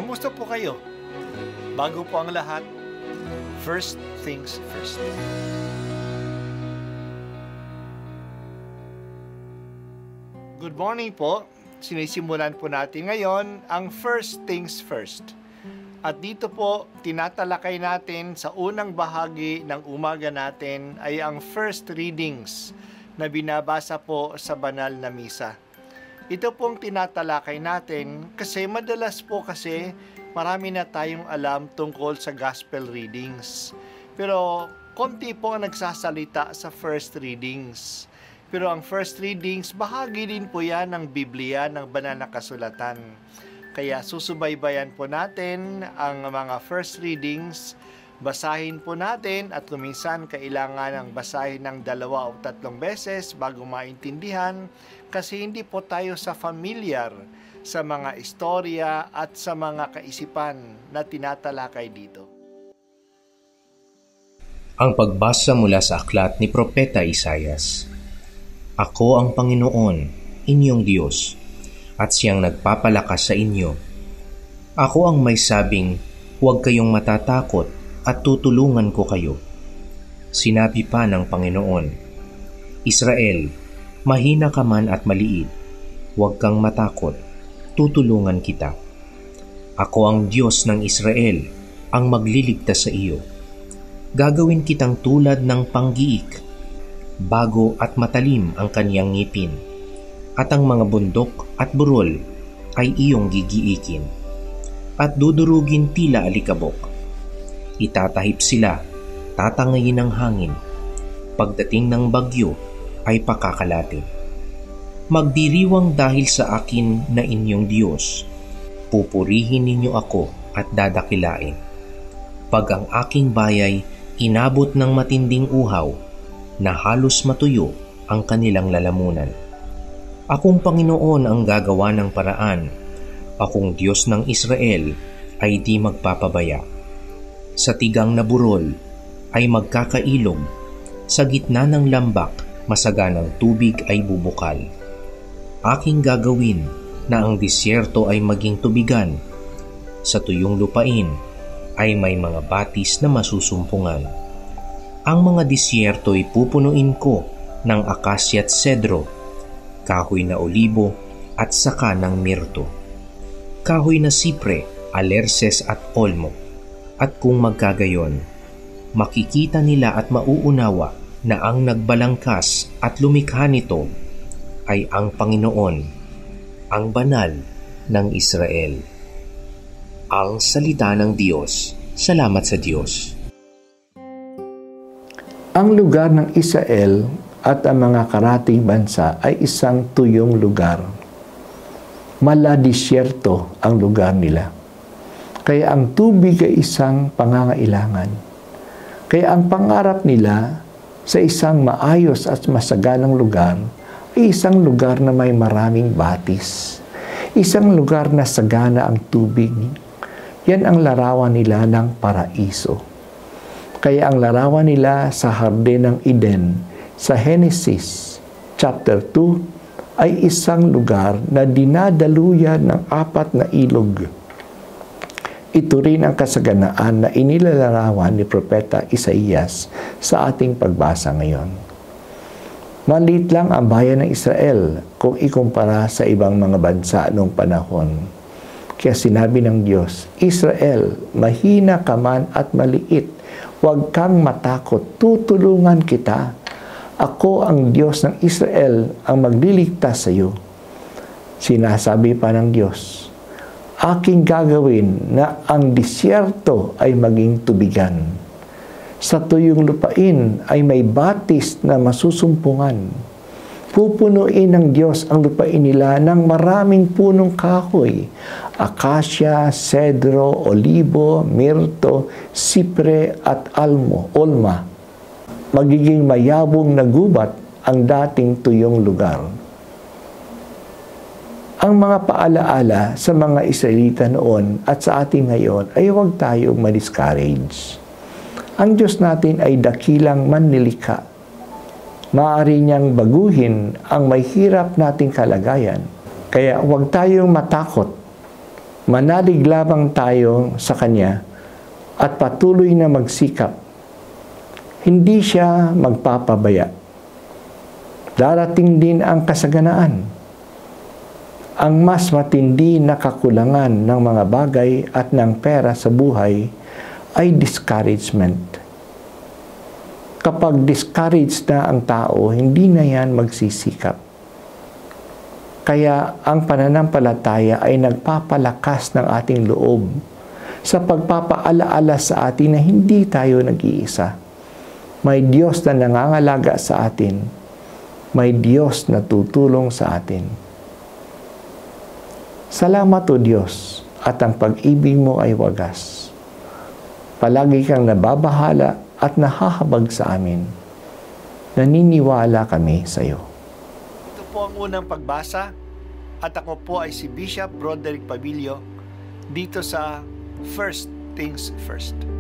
Kamusta po kayo? Bago po ang lahat, first things first. Good morning po. Sinisimulan po natin ngayon ang first things first. At dito po, tinatalakay natin sa unang bahagi ng umaga natin ay ang first readings na binabasa po sa banal na misa. Ito pong tinatalakay natin kasi madalas po marami na tayong alam tungkol sa gospel readings. Pero konti po ang nagsasalita sa first readings. Pero ang first readings, bahagi din po yan ng Biblia, ng banal na kasulatan. Kaya susubaybayan po natin ang mga first readings. Basahin po natin at kuminsan kailangan ng basahin ng 2 o 3 beses bago maintindihan kasi hindi po tayo familiar sa mga istorya at sa mga kaisipan na tinatalakay dito. Ang pagbasa mula sa aklat ni Propeta Isaias. Ako ang Panginoon, inyong Diyos, at siyang nagpapalakas sa inyo. Ako ang may sabing, huwag kayong matatakot at tutulungan ko kayo. Sinabi pa ng Panginoon, Israel, mahina ka man at maliit, huwag kang matakot, tutulungan kita. Ako ang Diyos ng Israel, ang magliligtas sa iyo. Gagawin kitang tulad ng panggiik, bago at matalim ang kaniyang ngipin, at ang mga bundok at burol ay iyong gigiikin, at dudurugin tila alikabok. Itatahip sila, tatangayin ng hangin, pagdating ng bagyo ay pakakalatin. Magdiriwang dahil sa akin na inyong Diyos, pupurihin ninyo ako at dadakilain. Pag ang aking bayay inabot ng matinding uhaw, na halos matuyo ang kanilang lalamunan. Akong Panginoon ang gagawa ng paraan, akong Diyos ng Israel ay di magpapabaya. Sa tigang na burol ay magkakailog, sa gitna ng lambak masaganang tubig ay bubukal. Aking gagawin na ang disyerto ay maging tubigan, sa tuyong lupain ay may mga batis na masusumpungan. Ang mga disyerto ay pupunuin ko ng akasya at sedro, kahoy na olibo at saka ng mirto, kahoy na sipre, alerces at olmo. At kung magkagayon, makikita nila at mauunawa na ang nagbalangkas at lumikha nito ay ang Panginoon, ang banal ng Israel. Ang salita ng Diyos. Salamat sa Diyos. Ang lugar ng Israel at ang mga karating bansa ay isang tuyong lugar. Maladisyerto ang lugar nila. Kaya ang tubig ay isang pangangailangan. Kaya ang pangarap nila sa isang maayos at masaganang lugar ay isang lugar na may maraming batis. Isang lugar na sagana ang tubig. Yan ang larawan nila ng paraiso. Kaya ang larawan nila sa Hardin ng Eden, sa Genesis chapter 2, ay isang lugar na dinadaluyan ng 4 na ilog. Ito rin ang kasaganaan na inilalarawan ni Propeta Isaias sa ating pagbasa ngayon. Maliit lang ang bayan ng Israel kung ikumpara sa ibang mga bansa noong panahon. Kaya sinabi ng Diyos, Israel, mahina ka man at maliit, huwag kang matakot, tutulungan kita. Ako ang Diyos ng Israel, ang magliligtas sa iyo. Sinasabi pa ng Diyos, aking gagawin na ang disyerto ay maging tubigan. Sa tuyong lupain ay may batis na masusumpungan. Pupunuin ng Diyos ang lupain nila ng maraming punong kahoy, akasya, sedro, olibo, mirto, sipre at olma. Magiging mayabong na gubat ang dating tuyong lugar. Ang mga paalaala sa mga Israelita noon at sa atin ngayon ay huwag tayong ma-discourage. Ang Diyos natin ay dakilang manlilikha. Maaari niyang baguhin ang may hirap nating kalagayan. Kaya huwag tayong matakot. Manalig lamang tayo sa Kanya at patuloy na magsikap. Hindi siya magpapabaya. Darating din ang kasaganaan. Ang mas matindi na kakulangan ng mga bagay at ng pera sa buhay ay discouragement. Kapag discouraged na ang tao, hindi na yan magsisikap. Kaya ang pananampalataya ay nagpapalakas ng ating loob sa pagpapaalaala sa atin na hindi tayo nag-iisa. May Diyos na nangangalaga sa atin. May Diyos na tutulong sa atin. Salamat o Diyos at ang pag-ibig mo ay wagas. Palagi kang nababahala at nahahabag sa amin. Naniniwala kami sa iyo. Ito po ang unang pagbasa at ako po ay si Bishop Roderick Pabilio dito sa First Things First.